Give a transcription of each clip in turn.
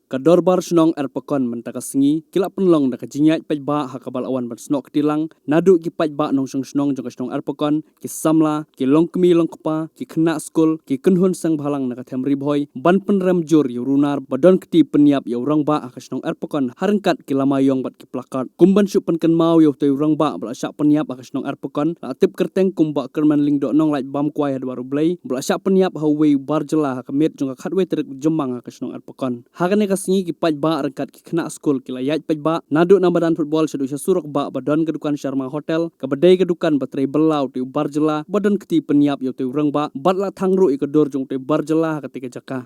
Kador bar senong erpekon mentaka sengi kilap penlong dak jinyak pajba hakabal awan ban senok ketilang nadu ki pajba nong senong jong senong erpekon ki samla ki long kemi long kpa ki kena skul ki kenhun sang bhalang nak them riboy ban penrem jur yu runar badon keti penyap yu rang ba ak senong erpekon harengkat ki lamayong bat ki plakat kumban su penken mau yu tu rang ba bla syak penyap ak senong erpekon la tip kerteng kumba kerman ling dok nong lait bam kwai baru blai bla syak penyap hawe barjela kamit jong khatwe terik jemang ak senong erpekon hagane sengi ki pajba rengkat ki kena skul ki layat pajba nadu na badan football sedu suruk ba badan kedukan Sharma Hotel ke badai kedukan batrai belau tu barjela badan keti penyap yo tu rengba batla thangru ikodor jong tu barjela ketika jaka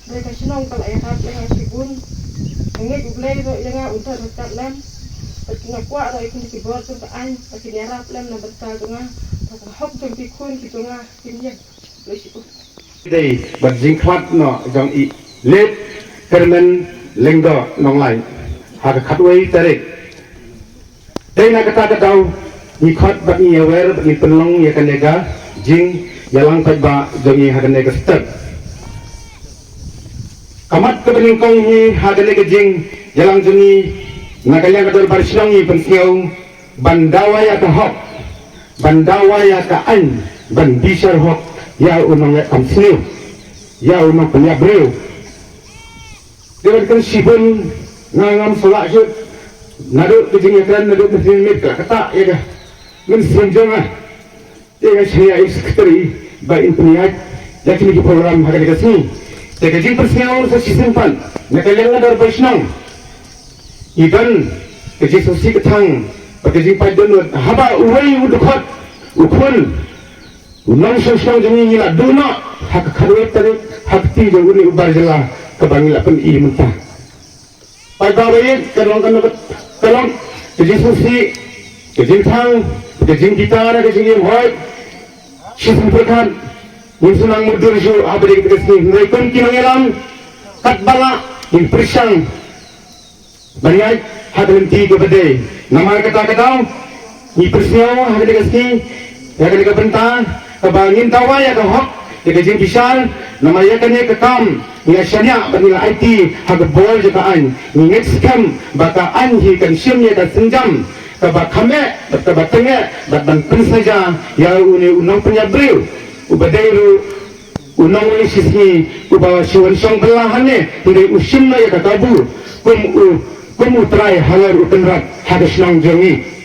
mereka senang kalau ayat yang sibun ingat boleh tu jangan untuk dekat lem berkena kuat atau ikut dibor tu an bagi nyarap lem na betal tengah hok jong tikun gitu ngah kimnya lesiko đây bật dính khát nọ dòng ý lết kermen lengdo nong lai hak khatway tarik đây na kata katau ni khat bat ni aware bat ni penlong ya kanega jing yalang pajba jongi haganega step kamat kebening kong ni haganega jing yalang jongi nagalya kador barsilong ni pensiau bandawa ya ka hok bandawa ya ka an ban bisar hok ya unong ya kamsniu ya unong penyabreu dengan kan sibun ngangam solak jut nadu kejingan nadu kejingan mereka kata ya dah men senjong ah ya saya sekretari bain peniat ya kini program hari kesini ya kejing persiapan sa simpan na kailangan na dar baisnang iban kejing sosi ketang kejing padon haba uwai udukot ukun unang sosong jeng ngila duna hak kharwet tarik hak ti jeng uni ubar jela kebangila pen i mentah pai bawain kalong kalong kejing susi kejing thang kejing gitar kejing hoi sisim perkan nin sunang mudur ju abri kesni ngaikun kinangelam kat bala in prisang bariai hadenti ke badai nama kata-kata ni persiaw hagde kesni ya kene bentang kebangin tawaya ke hok kejing pisang nama ya kene kekam ya syanya banila IT hag bol jekaan ninget scam baka anhi kan syamnya dan senjam kaba kame kaba tenge ban pen saja ya uni unang penyabreu ubadairu unang uli sisni ubawa siwan song belahane hingga usimna ya katabu kum utrai halar utenrat hadas nang jongi